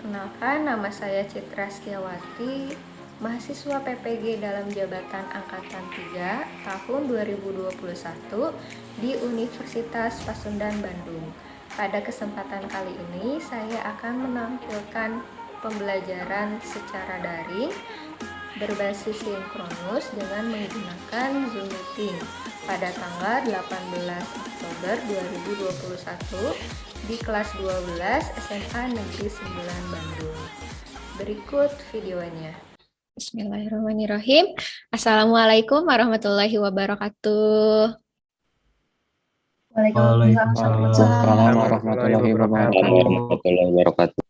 Perkenalkan, nama saya Citra Setiawati, mahasiswa PPG dalam jabatan Angkatan 3 tahun 2021 di Universitas Pasundan Bandung. Pada kesempatan kali ini, saya akan menampilkan pembelajaran secara daring berbasis sinkronus dengan menggunakan Zoom Meeting pada tanggal 18 Oktober 2021 di kelas 12 SMA Negeri 9 Bandung. Berikut videonya. Bismillahirrahmanirrahim. Assalamualaikum warahmatullahi wabarakatuh. Waalaikumsalam warahmatullahi wabarakatuh.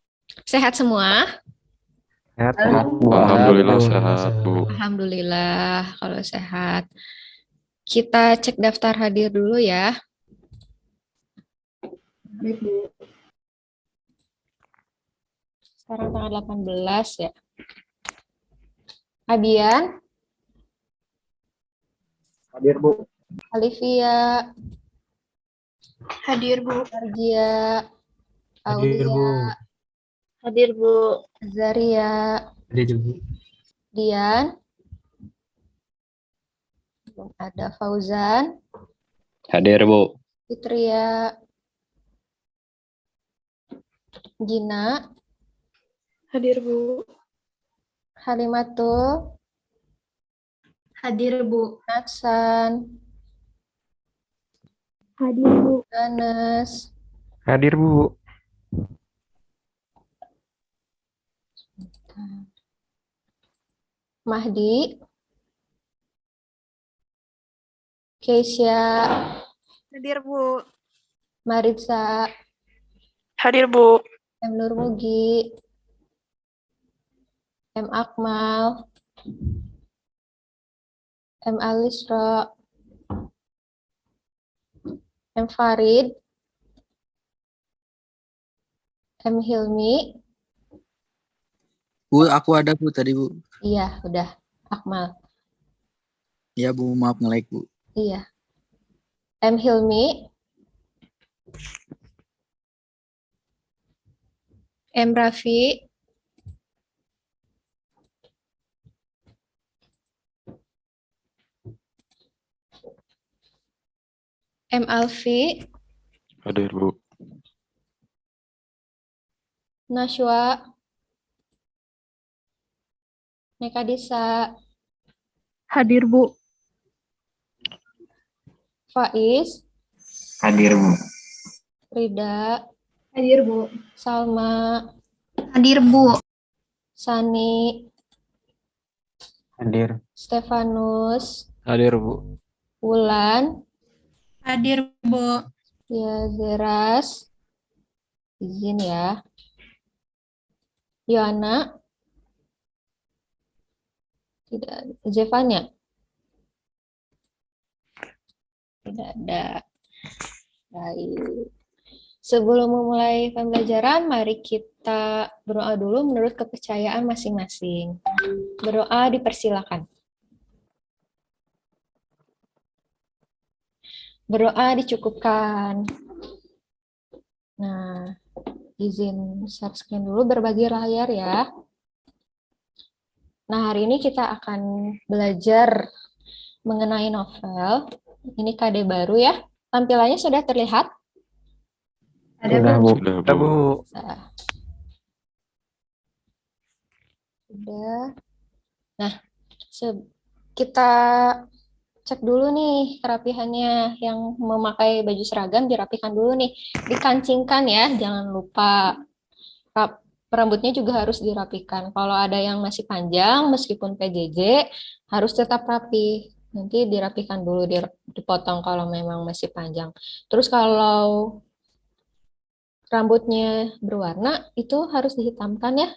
Sehat semua? Sehat, Bu. Alhamdulillah sehat, Bu. Alhamdulillah kalau sehat. Kita cek daftar hadir dulu ya. Sekarang tanggal 18 ya. Abian, Hadir, Bu. Alivia, Hadir, Bu. Argia, Hadir, Bu. Aulia, Hadir, Bu. Zaria, Hadir, Bu. Dian, belum ada Fauzan, Hadir, Bu. Fitria, Gina, Hadir, Bu. Halimatul, Hadir, Bu. Natsan, Hadir, Bu. Ganes, Hadir, Bu. Mahdi, Keisha, Hadir, Bu. Maritza, Hadir, Bu. M. Nurmugi, M. Akmal, M. Alisra, M. Farid, M. Hilmi, Bu, aku ada, Bu, tadi, Bu. iya udah, Akmal, Ya, Bu, maaf nge-like, Bu. iya, M. Hilmi, M. Raffi, M. Alfi, Hadir, Bu. Nashwa, Nekadisa, Hadir, Bu. Faiz, Hadir, Bu. Rida, Hadir, Bu. Salma, Hadir, Bu. Sani, Hadir. Stefanus, Hadir, Bu. Wulan, Hadir, Bu. ya Zeras, izin ya, Yohana, tidak, Zevanya, tidak ada. Baik. Sebelum memulai pembelajaran, mari kita berdoa dulu menurut kepercayaan masing-masing. Berdoa dipersilakan. Berdoa dicukupkan. Nah, izin share screen dulu, berbagi layar ya. Nah, hari ini kita akan belajar mengenai novel. Ini KD baru ya. Tampilannya sudah terlihat? Ada, Sudah, Bu. Bu. Sudah, Sudah, Bu. Bu. Nah, sudah. Nah, kita cek dulu nih kerapihannya. Yang memakai baju seragam dirapikan dulu nih. Dikancingkan ya, jangan lupa. Rambutnya juga harus dirapikan. Kalau ada yang masih panjang, meskipun PJJ, harus tetap rapi. Nanti dirapikan dulu, dipotong kalau memang masih panjang. Terus kalau rambutnya berwarna, itu harus dihitamkan ya,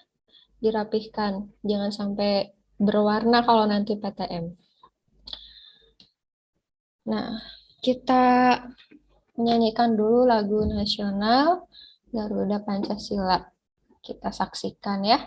dirapihkan. Jangan sampai berwarna kalau nanti PTM. Nah, kita menyanyikan dulu lagu nasional Garuda Pancasila. Kita saksikan ya.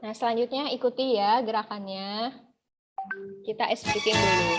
Nah, selanjutnya ikuti ya gerakannya. Kita speaking dulu.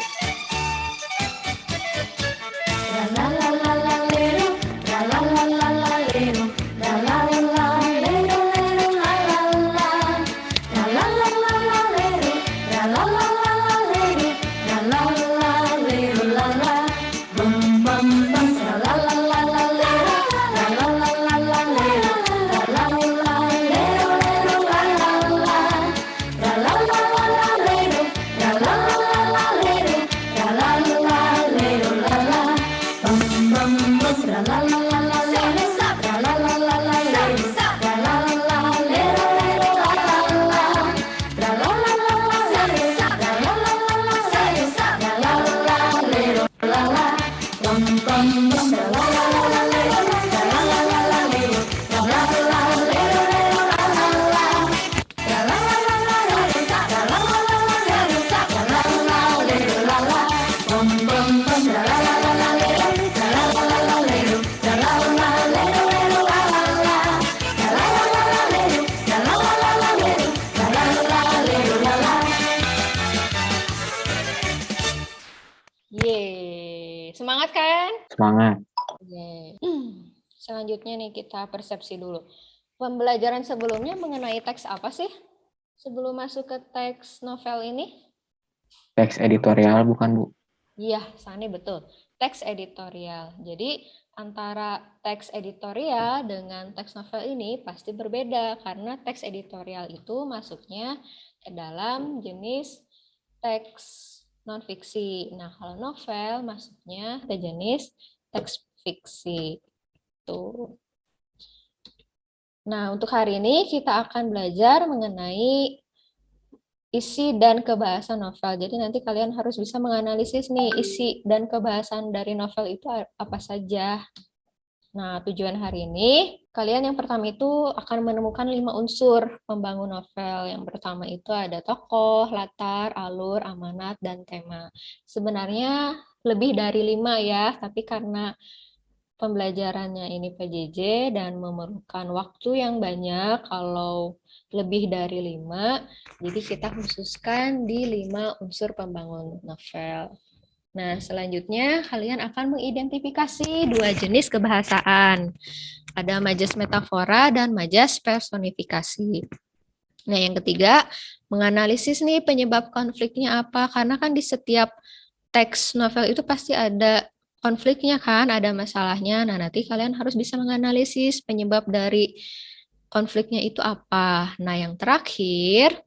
Yeay, semangat kan? Semangat. Yeay. Selanjutnya nih kita persepsi dulu. Pembelajaran sebelumnya mengenai teks apa sih? Sebelum masuk ke teks novel ini? Teks editorial bukan, Bu? Iya, Sani betul. Teks editorial. Jadi antara teks editorial dengan teks novel ini pasti berbeda karena teks editorial itu masuknya ke dalam jenis teks non-fiksi. Nah, kalau novel masuknya ke jenis teks fiksi. Tuh. Nah, untuk hari ini kita akan belajar mengenai isi dan kebahasan novel. Jadi nanti kalian harus bisa menganalisis nih isi dan kebahasan dari novel itu apa saja. Nah, tujuan hari ini, kalian yang pertama itu akan menemukan 5 unsur pembangun novel. Yang pertama itu ada tokoh, latar, alur, amanat, dan tema. Sebenarnya lebih dari 5 ya, tapi karena pembelajarannya ini PJJ dan memerlukan waktu yang banyak, kalau lebih dari 5, jadi kita khususkan di 5 unsur pembangun novel. Nah, selanjutnya kalian akan mengidentifikasi 2 jenis kebahasaan. Ada majas metafora dan majas personifikasi. Nah, yang ketiga, menganalisis nih penyebab konfliknya apa. Karena kan di setiap teks novel itu pasti ada konfliknya kan, ada masalahnya. Nah, nanti kalian harus bisa menganalisis penyebab dari konfliknya itu apa. Nah, yang terakhir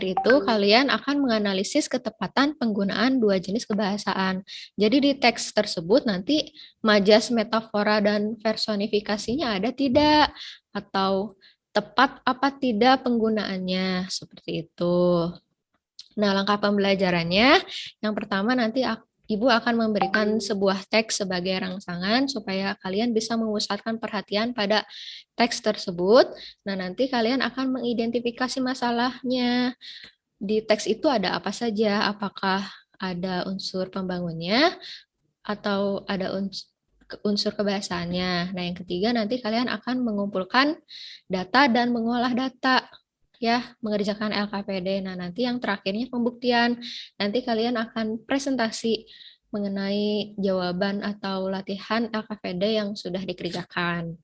itu kalian akan menganalisis ketepatan penggunaan 2 jenis kebahasaan. Jadi di teks tersebut nanti majas metafora dan personifikasinya ada tidak? Atau tepat apa tidak penggunaannya? Seperti itu. Nah, langkah pembelajarannya, yang pertama nanti Ibu akan memberikan sebuah teks sebagai rangsangan supaya kalian bisa memusatkan perhatian pada teks tersebut. Nah, nanti kalian akan mengidentifikasi masalahnya. Di teks itu ada apa saja? Apakah ada unsur pembangunnya atau ada unsur kebahasaannya? Nah, yang ketiga nanti kalian akan mengumpulkan data dan mengolah data. Ya, mengerjakan LKPD. Nah, nanti yang terakhirnya pembuktian. Nanti kalian akan presentasi mengenai jawaban atau latihan LKPD yang sudah dikerjakan.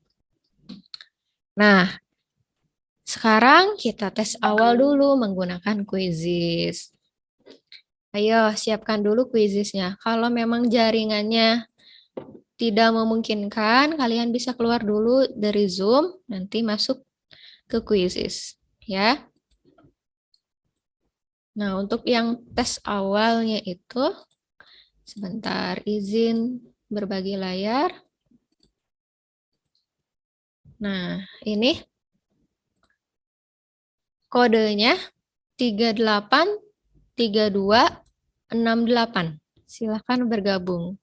Nah, sekarang kita tes awal dulu menggunakan quizzes. Ayo, siapkan dulu quizzesnya. Kalau memang jaringannya tidak memungkinkan, kalian bisa keluar dulu dari Zoom, nanti masuk ke Quizzes, ya. Nah, untuk yang tes awalnya itu, sebentar, izin berbagi layar. Nah, ini kodenya 383268. Silakan bergabung.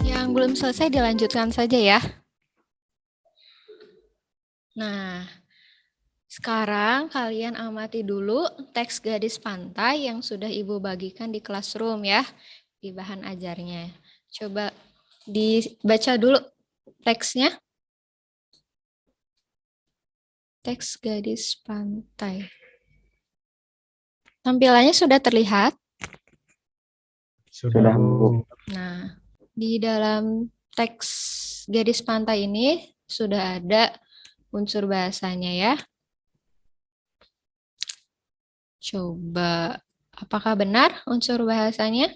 Yang belum selesai dilanjutkan saja ya. Nah, sekarang kalian amati dulu teks gadis pantai yang sudah Ibu bagikan di classroom ya, di bahan ajarnya. Coba dibaca dulu teksnya. Teks gadis pantai. Tampilannya sudah terlihat? Sudah, Bu. Nah, di dalam teks gadis pantai ini sudah ada unsur bahasanya ya. Coba, apakah benar unsur bahasanya?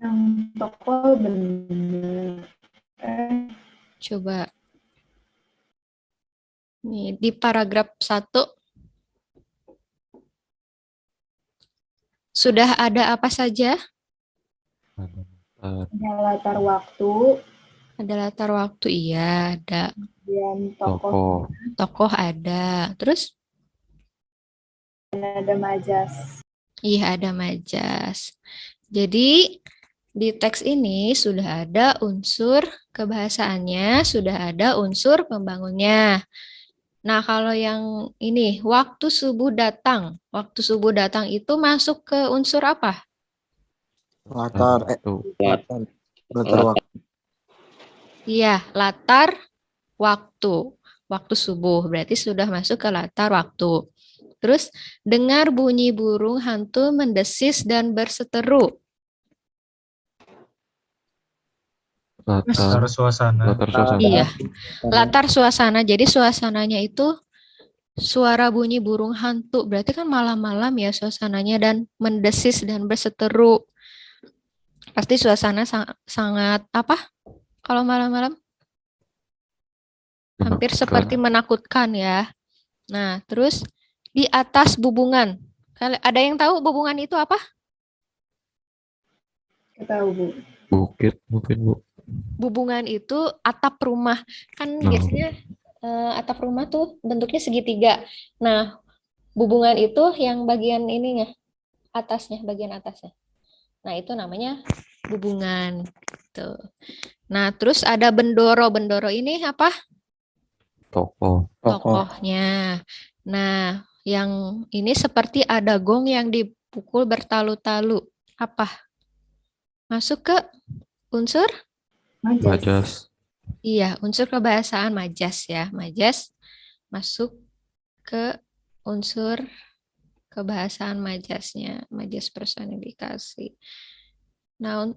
Yang tokoh benar. Coba. Nih, di paragraf 1 sudah ada apa saja? Ada latar waktu, Ada latar waktu, iya, ada dan tokoh, Tokoh. tokoh ada. Terus? dan ada majas. Iya, ada majas. Jadi, di teks ini sudah ada unsur kebahasaannya, sudah ada unsur pembangunnya. Nah, kalau yang ini, waktu subuh datang. Waktu subuh datang itu masuk ke unsur apa? Latar, latar waktu. Iya, latar waktu. Waktu subuh, berarti sudah masuk ke latar waktu. Terus, dengar bunyi burung hantu mendesis dan berseteru. Latar suasana. latar suasana. Iya, latar suasana. Jadi suasananya itu suara bunyi burung hantu. Berarti kan malam-malam ya suasananya dan mendesis dan berseteru. Pasti suasana sangat apa? Kalau malam-malam? Hampir seperti menakutkan ya. Nah, terus di atas bubungan. Ada yang tahu bubungan itu apa? Tahu, Bu. Bukit mungkin, Bu. Bubungan itu atap rumah. Kan Oh. biasanya atap rumah tuh bentuknya segitiga. Nah, bubungan itu yang bagian ininya, atasnya, bagian atasnya. Nah, itu namanya bubungan. Gitu. Nah, terus ada bendoro. Bendoro ini apa? Tokoh. Tokohnya. Nah, yang ini seperti ada gong yang dipukul bertalu-talu. Apa? Masuk ke unsur? Majas. Iya, unsur kebahasaan majas ya. Majas masuk ke unsur kebahasaan majasnya, majas personifikasi. Nah,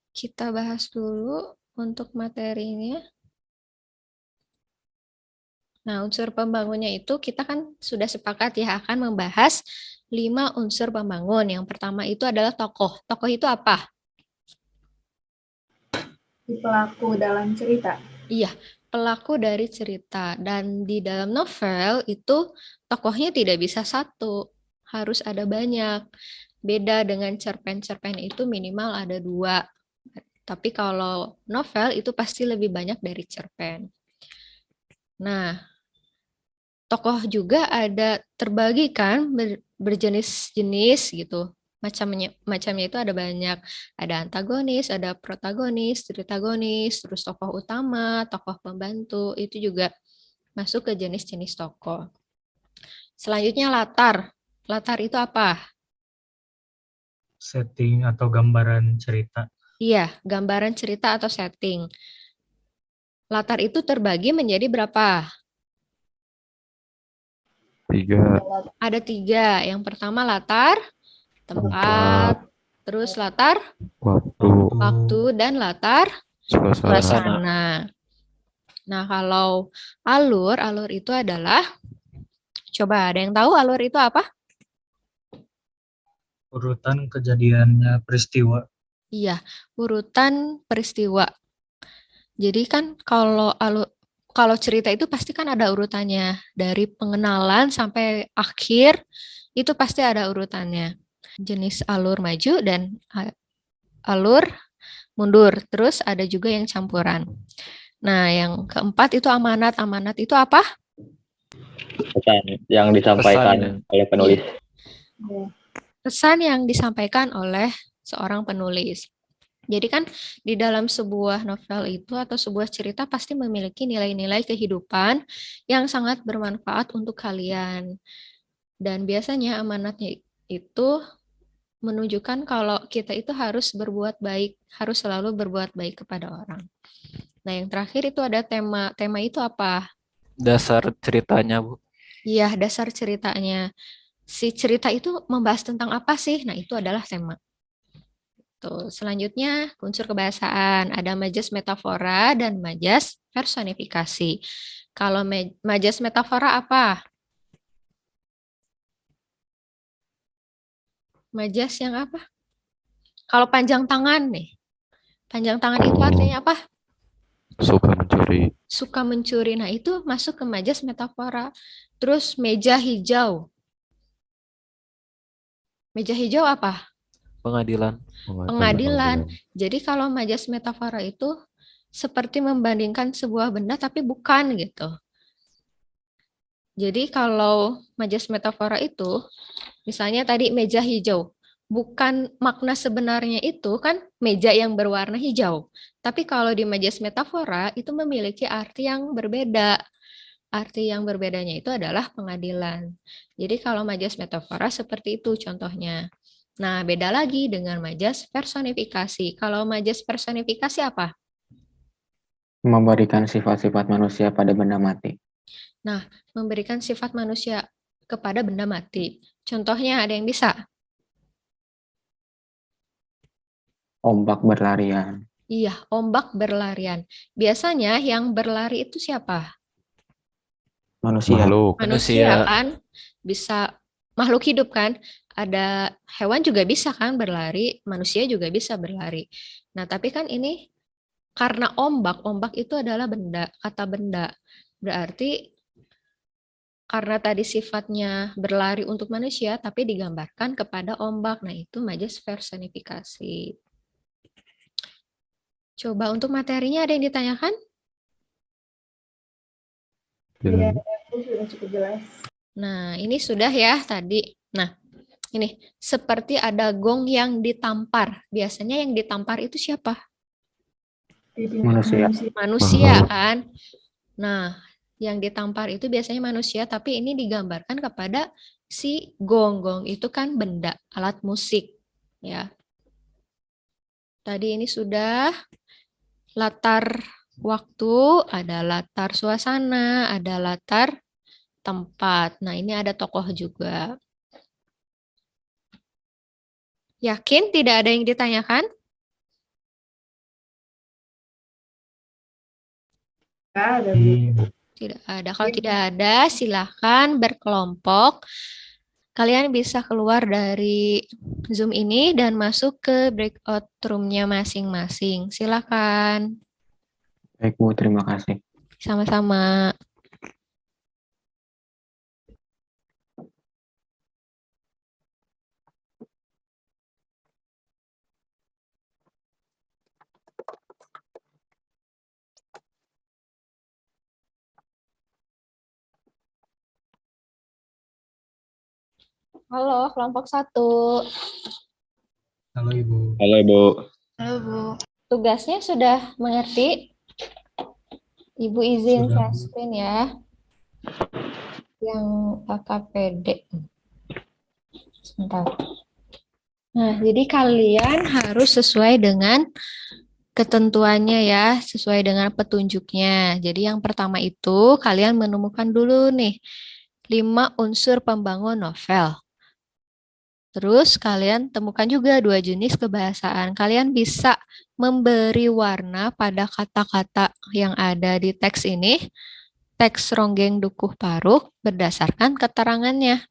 kita bahas dulu untuk materinya. Nah, unsur pembangunnya itu kita kan sudah sepakat ya akan membahas 5 unsur pembangun. Yang pertama itu adalah tokoh. Tokoh itu apa? Si pelaku dalam cerita. Iya, pelaku dari cerita. Dan di dalam novel itu tokohnya tidak bisa satu, harus ada banyak. Beda dengan cerpen-cerpen itu minimal ada 2. Tapi kalau novel itu pasti lebih banyak dari cerpen. Nah, tokoh juga ada terbagi kan berjenis-jenis gitu. Macamnya itu ada banyak. Ada antagonis, ada protagonis, tritagonis, terus tokoh utama, tokoh pembantu, itu juga masuk ke jenis-jenis tokoh. Selanjutnya latar. Latar itu apa? Setting atau gambaran cerita. Iya, gambaran cerita atau setting. Latar itu terbagi menjadi berapa? 3. Ada 3. Yang pertama latar, tempat, terus latar, Waktu. waktu, dan latar Suasana. suasana. Nah, kalau alur itu adalah, coba ada yang tahu alur itu apa? Urutan kejadiannya peristiwa. Iya, urutan peristiwa. Jadi kan kalau cerita itu pasti kan ada urutannya. Dari pengenalan sampai akhir, itu pasti ada urutannya. Jenis alur maju dan alur mundur. Terus ada juga yang campuran. Nah, yang keempat itu amanat. Amanat itu apa? Pesan yang disampaikan oleh penulis. Ya. Pesan yang disampaikan oleh seorang penulis. Jadi kan di dalam sebuah novel itu atau sebuah cerita pasti memiliki nilai-nilai kehidupan yang sangat bermanfaat untuk kalian. Dan biasanya amanatnya itu menunjukkan kalau kita itu harus berbuat baik, harus selalu berbuat baik kepada orang. Nah, yang terakhir itu ada tema. Tema itu apa? Dasar ceritanya, Bu. Iya, dasar ceritanya. Si cerita itu membahas tentang apa sih? Nah, itu adalah tema. Tuh, selanjutnya unsur kebahasaan. Ada majas metafora dan majas personifikasi. Kalau majas metafora apa? Majas yang apa? Kalau panjang tangan nih. Panjang tangan itu artinya apa? Suka mencuri. Suka mencuri. Nah, itu masuk ke majas metafora. Terus meja hijau. Meja hijau apa? Pengadilan. Pengadilan. Jadi kalau majas metafora itu seperti membandingkan sebuah benda tapi bukan gitu. Jadi kalau majas metafora itu, misalnya tadi meja hijau, bukan makna sebenarnya itu kan meja yang berwarna hijau. Tapi kalau di majas metafora itu memiliki arti yang berbeda. Arti yang berbedanya itu adalah pengadilan. Jadi kalau majas metafora seperti itu contohnya. Nah, beda lagi dengan majas personifikasi. Kalau majas personifikasi apa? Memberikan sifat-sifat manusia pada benda mati. Nah, memberikan sifat manusia kepada benda mati. Contohnya ada yang bisa? Ombak berlarian. Iya, ombak berlarian. Biasanya yang berlari itu siapa? Manusia. Makhluk. Manusia kan? Bisa makhluk hidup kan? Ada hewan juga bisa kan berlari, manusia juga bisa berlari. Nah, tapi kan ini karena ombak itu adalah benda, kata benda. Berarti karena tadi sifatnya berlari untuk manusia, tapi digambarkan kepada ombak. Nah, itu majas personifikasi. Coba untuk materinya ada yang ditanyakan? Tidak, itu sudah cukup jelas. Nah, ini sudah ya tadi. Nah, ini seperti ada gong yang ditampar. Biasanya yang ditampar itu siapa? Manusia. Manusia kan. Nah, yang ditampar itu biasanya manusia, tapi ini digambarkan kepada si gong. Gong itu kan benda, alat musik. Ya. Tadi ini sudah latar waktu, ada latar suasana, ada latar tempat. Nah, ini ada tokoh juga. Yakin tidak ada yang ditanyakan? Nggak ada, Bu. Ibu. Tidak ada. Kalau tidak ada, silakan berkelompok. Kalian bisa keluar dari Zoom ini dan masuk ke breakout room-nya masing-masing. Silakan. Baik, Bu. Terima kasih. Sama-sama. Halo, kelompok 1. Halo Ibu. Halo, Ibu. Halo, Bu. Tugasnya sudah mengerti? Ibu izin Sudah, share Bu. screen ya. Yang KKPD. Sebentar. Nah, jadi kalian harus sesuai dengan ketentuannya ya, sesuai dengan petunjuknya. Jadi yang pertama itu kalian menemukan dulu nih 5 unsur pembangun novel. Terus kalian temukan juga 2 jenis kebahasaan. Kalian bisa memberi warna pada kata-kata yang ada di teks ini, teks Ronggeng Dukuh Paruk berdasarkan keterangannya.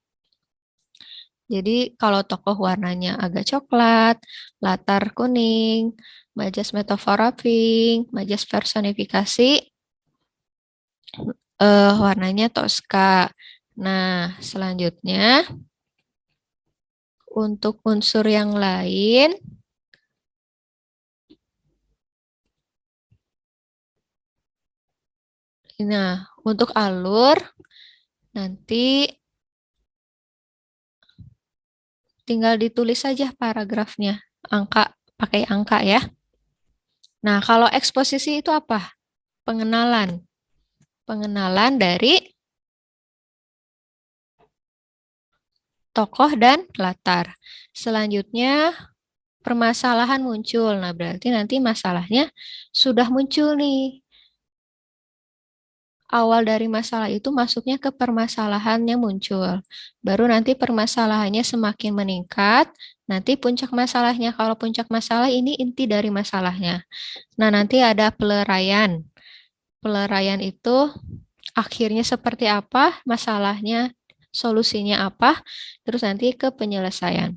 Jadi kalau tokoh warnanya agak coklat, latar kuning, majas metafora pink, majas personifikasi, warnanya Tosca. Nah, selanjutnya untuk unsur yang lain, nah untuk alur nanti tinggal ditulis saja paragrafnya, angka pakai angka ya. Nah, kalau eksposisi itu apa? Pengenalan. Pengenalan dari tokoh dan latar. Selanjutnya permasalahan muncul. Nah, berarti nanti masalahnya sudah muncul nih. Awal dari masalah itu masuknya ke permasalahannya muncul. Baru nanti permasalahannya semakin meningkat, nanti puncak masalahnya. Kalau puncak masalah ini inti dari masalahnya. Nah, nanti ada peleraian. Peleraian itu akhirnya seperti apa, masalahnya, solusinya apa, terus nanti ke penyelesaian.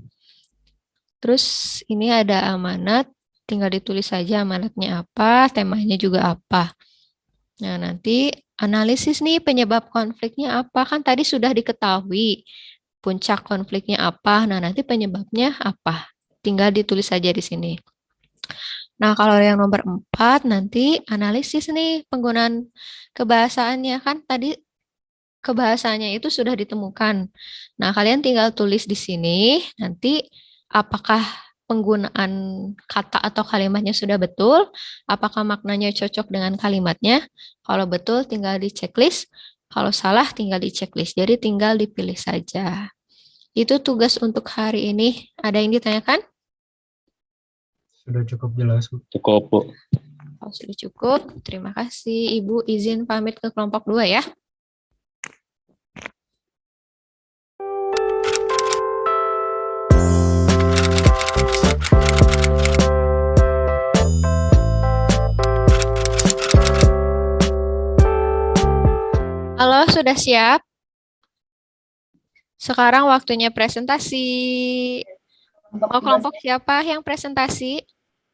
Terus ini ada amanat, tinggal ditulis saja amanatnya apa, temanya juga apa. Nah, nanti analisis nih penyebab konfliknya apa, kan tadi sudah diketahui puncak konfliknya apa, nah nanti penyebabnya apa. Tinggal ditulis saja di sini. Nah, kalau yang nomor 4 nanti analisis nih penggunaan kebahasaannya, kan tadi kebahasaannya itu sudah ditemukan. Nah, kalian tinggal tulis di sini, nanti apakah penggunaan kata atau kalimatnya sudah betul, apakah maknanya cocok dengan kalimatnya. Kalau betul, tinggal di checklist. Kalau salah, tinggal di checklist. Jadi tinggal dipilih saja. Itu tugas untuk hari ini. Ada yang ditanyakan? Sudah cukup jelas, Bu. Cukup, Bu. Kalau sudah cukup, terima kasih. Ibu izin pamit ke kelompok 2 ya. Halo, sudah siap? Sekarang waktunya presentasi. Mau kelompok siapa yang presentasi?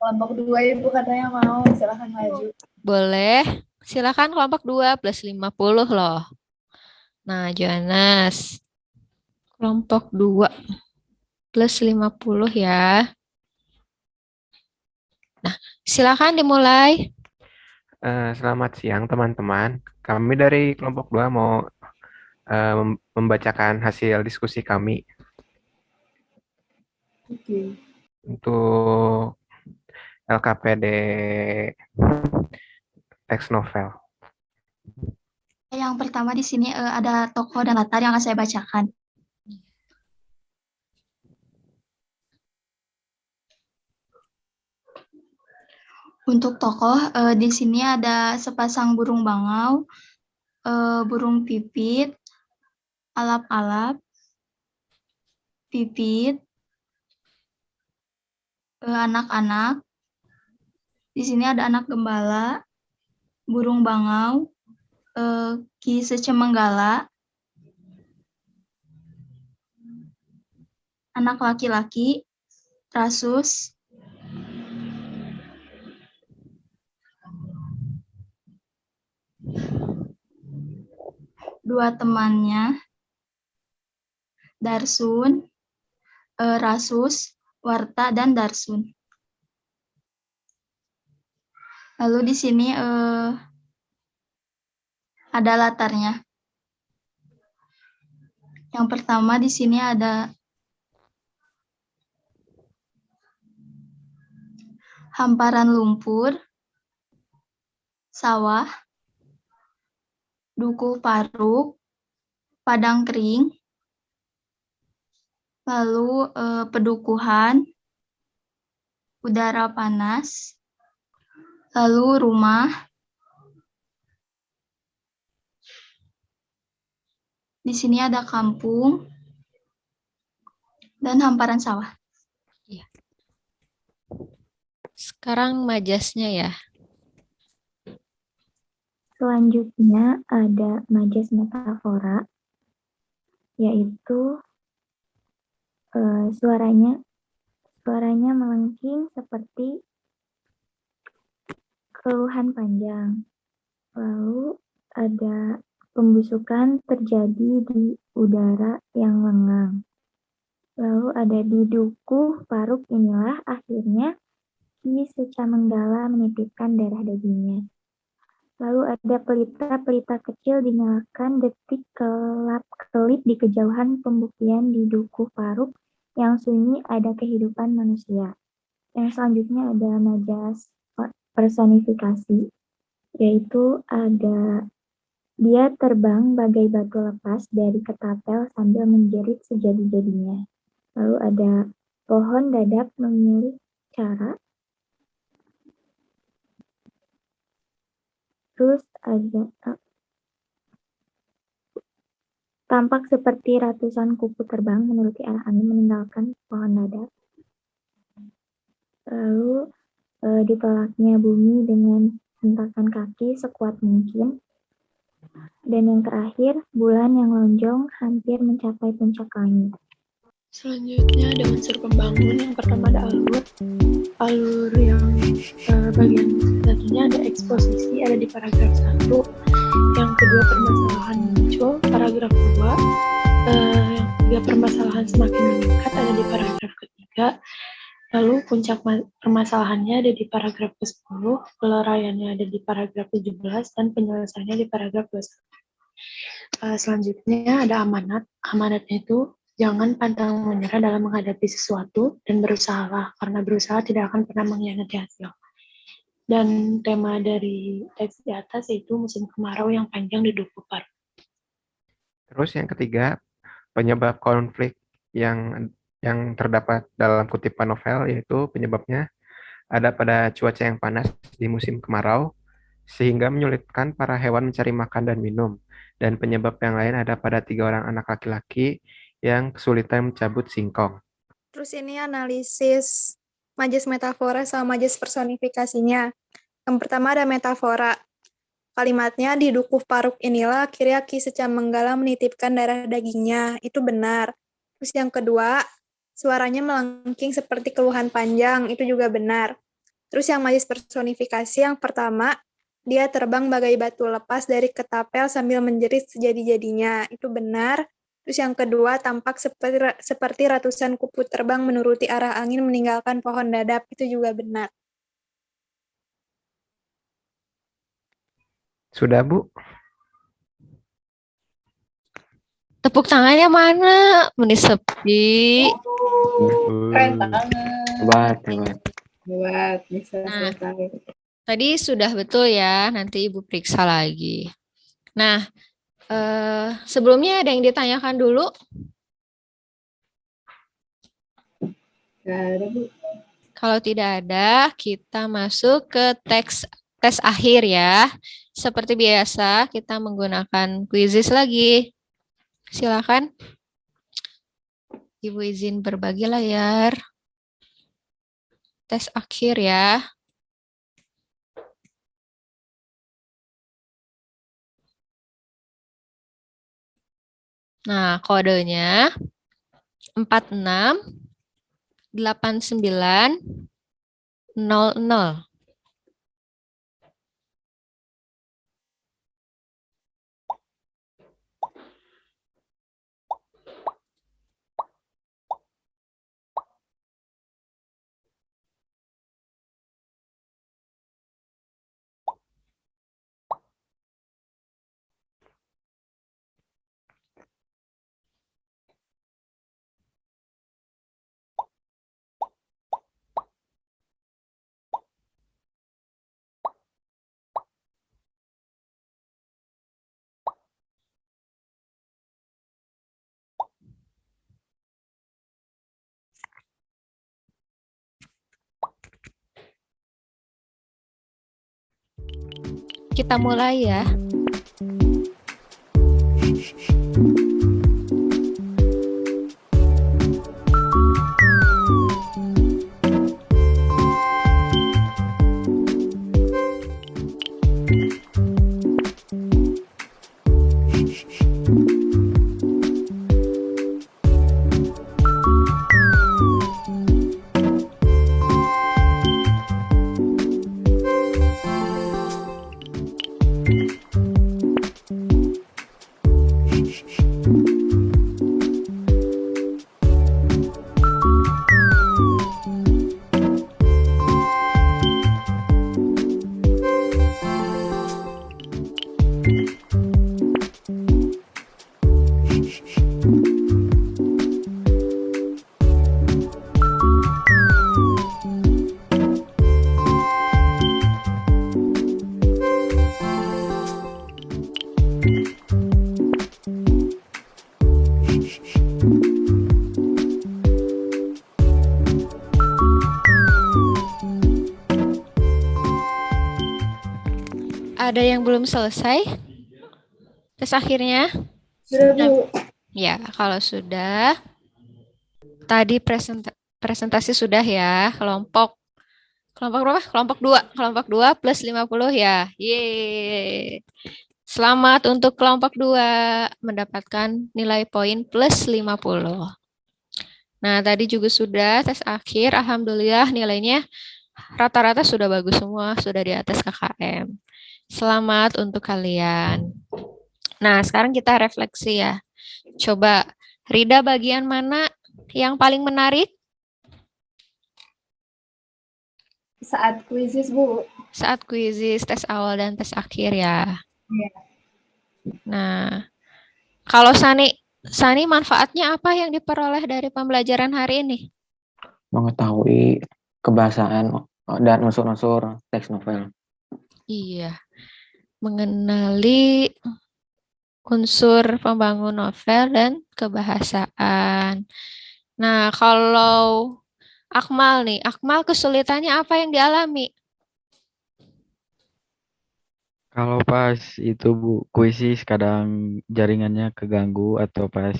Kelompok 2 Ibu katanya mau. Silahkan maju. Boleh. Silakan kelompok 2 plus 50 loh. Nah, Jonas. Kelompok 2 plus 50 ya. Nah, silakan dimulai. Selamat siang teman-teman. Kami dari kelompok 2 mau membacakan hasil diskusi kami Oke. untuk LKPD teks novel. Yang pertama di sini ada tokoh dan latar yang akan saya bacakan. Untuk tokoh di sini ada sepasang burung bangau, burung pipit, alap-alap, pipit, anak-anak. Di sini ada anak gembala, burung bangau, Ki Secemenggala, anak laki-laki, Rasus, dua temannya, Darsun, Rasus, Warta, dan Darsun. Lalu di sini ada latarnya. Yang pertama di sini ada hamparan lumpur, sawah, dukuh paruk, padang kering, lalu pedukuhan, udara panas, lalu rumah. Di sini ada kampung dan hamparan sawah. Sekarang majasnya ya. Selanjutnya ada majas metafora, yaitu suaranya melengking seperti keluhan panjang. Lalu ada pembusukan terjadi di udara yang lengang. Lalu ada di dukuh paruk inilah akhirnya Ki Secemenggala menitipkan darah dagingnya. Lalu ada pelita-pelita kecil dinyalakan detik kelap-kelip di kejauhan pembuktian di dukuh paruk yang sunyi ada kehidupan manusia. Yang selanjutnya ada majas personifikasi, yaitu ada dia terbang bagai batu lepas dari ketapel sambil menjerit sejadi-jadinya. Lalu ada pohon dadak memilih cara. Terus ada tampak seperti ratusan kupu terbang menuruti arah angin meninggalkan pohon dadak. Lalu ditolaknya bumi dengan hentakan kaki sekuat mungkin. Dan yang terakhir, bulan yang lonjong hampir mencapai puncak langit. Selanjutnya ada unsur pembangun. Yang pertama ada alur yang bagian satunya ada eksposisi, ada di paragraf 1. Yang kedua permasalahan muncul, paragraf 2. Yang ketiga permasalahan semakin meningkat, ada di paragraf ketiga. Lalu puncak permasalahannya ada di paragraf ke-10, peluraiannya ada di paragraf 17, dan penyelesaiannya di paragraf 21. Selanjutnya ada amanat. Amanatnya itu jangan pantang menyerah dalam menghadapi sesuatu dan berusahalah, karena berusaha tidak akan pernah mengkhianati hasil. Dan tema dari teks di atas yaitu musim kemarau yang panjang di dukuh paruk. Terus yang ketiga, penyebab konflik yang terdapat dalam kutipan novel, yaitu penyebabnya ada pada cuaca yang panas di musim kemarau, sehingga menyulitkan para hewan mencari makan dan minum. Dan penyebab yang lain ada pada 3 orang anak laki-laki yang kesulitan mencabut singkong. Terus ini analisis majas metafora sama majas personifikasinya. Yang pertama ada metafora. Kalimatnya di dukuh paruk inilah akhirnya Ki Secemenggala menitipkan darah dagingnya. Itu benar. Terus yang kedua, suaranya melengking seperti keluhan panjang, itu juga benar. Terus yang majas personifikasi yang pertama, dia terbang bagai batu lepas dari ketapel sambil menjerit sejadi-jadinya, itu benar. Terus yang kedua, tampak seperti ratusan kupu terbang menuruti arah angin meninggalkan pohon dadap, itu juga benar. Sudah, Bu? Tepuk tangannya mana? Meni sepi. Keren banget. Hebat. Bisa selesai. Tadi sudah betul ya, nanti Ibu periksa lagi. Nah, sebelumnya ada yang ditanyakan dulu? Gak ada, Bu. Kalau tidak ada, kita masuk ke tes akhir ya. Seperti biasa, kita menggunakan quizzes lagi. Silakan. Ibu izin berbagi layar. tes akhir ya. Nah, kodenya 468900. Kita mulai ya. Ada yang belum selesai tes akhirnya? Sudah, Bu. Ya, kalau sudah, tadi presentasi sudah ya, kelompok berapa? Kelompok 2 plus 50 ya. Yeay. Selamat untuk kelompok 2 mendapatkan nilai poin plus 50. Nah, tadi juga sudah tes akhir, alhamdulillah nilainya rata-rata sudah bagus semua, sudah di atas KKM. Selamat untuk kalian. Nah, sekarang kita refleksi ya. Coba, Rida bagian mana yang paling menarik? Saat kuisis, Bu. Saat kuisis, tes awal dan tes akhir ya. Iya. Nah, kalau Sani manfaatnya apa yang diperoleh dari pembelajaran hari ini? Mengetahui kebahasaan dan unsur-unsur teks novel. Iya, mengenali unsur pembangun novel dan kebahasaan. Nah, kalau Akmal nih, Akmal kesulitannya apa yang dialami? Kalau pas itu Bu, kuisis kadang jaringannya keganggu atau pas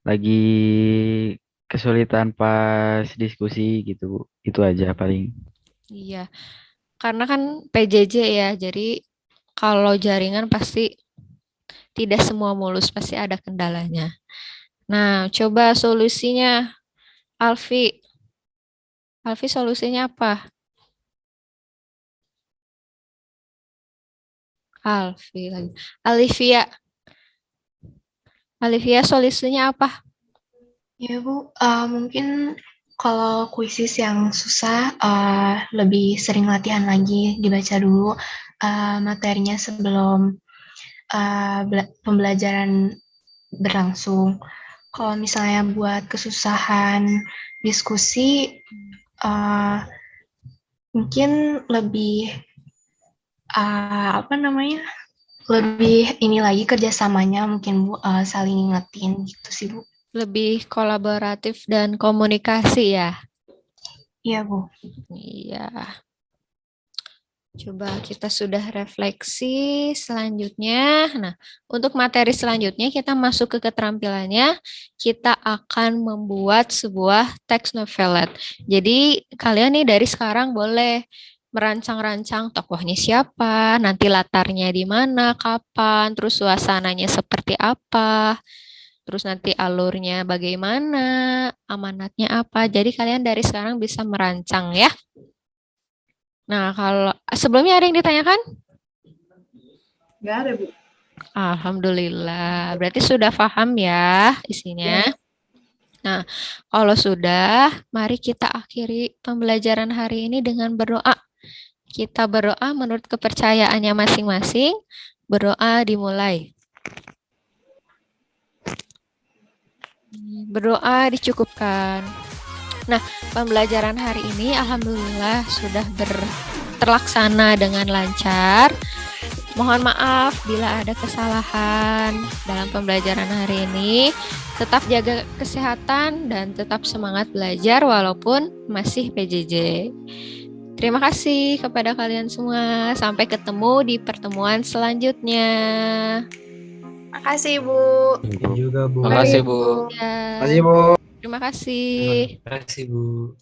lagi kesulitan pas diskusi gitu Bu. Itu aja paling. Iya, karena kan PJJ ya, jadi kalau jaringan pasti tidak semua mulus, pasti ada kendalanya. Nah, coba solusinya, Alfi. Alfi solusinya apa? Alfi lagi. Alivia solusinya apa? Ya Bu, mungkin kalau kuisis yang susah, lebih sering latihan lagi, dibaca dulu materinya sebelum pembelajaran berlangsung. Kalau misalnya buat kesusahan diskusi, mungkin lebih lebih ini lagi kerjasamanya mungkin Bu, saling ingetin gitu sih Bu. Lebih kolaboratif dan komunikasi ya? Iya Bu. Iya. Coba kita sudah refleksi selanjutnya. Nah, untuk materi selanjutnya kita masuk ke keterampilannya. Kita akan membuat sebuah teks novelet. Jadi kalian nih dari sekarang boleh merancang-rancang tokohnya siapa, nanti latarnya di mana, kapan, terus suasananya seperti apa, terus nanti alurnya bagaimana, amanatnya apa. Jadi kalian dari sekarang bisa merancang ya. Nah, kalau sebelumnya ada yang ditanyakan? Nggak ada, Bu. Alhamdulillah. Berarti sudah paham ya isinya. Nah, kalau sudah, mari kita akhiri pembelajaran hari ini dengan berdoa. Kita berdoa menurut kepercayaannya masing-masing. Berdoa dimulai. Berdoa dicukupkan. Nah, pembelajaran hari ini alhamdulillah sudah terlaksana dengan lancar. Mohon maaf bila ada kesalahan dalam pembelajaran hari ini. Tetap jaga kesehatan dan tetap semangat belajar walaupun masih PJJ. Terima kasih kepada kalian semua. Sampai ketemu di pertemuan selanjutnya. Makasih, Bu. Juga, Bu. Makasih, Bu. Ya, Makasih, Bu. terima kasih. Terima kasih, Bu.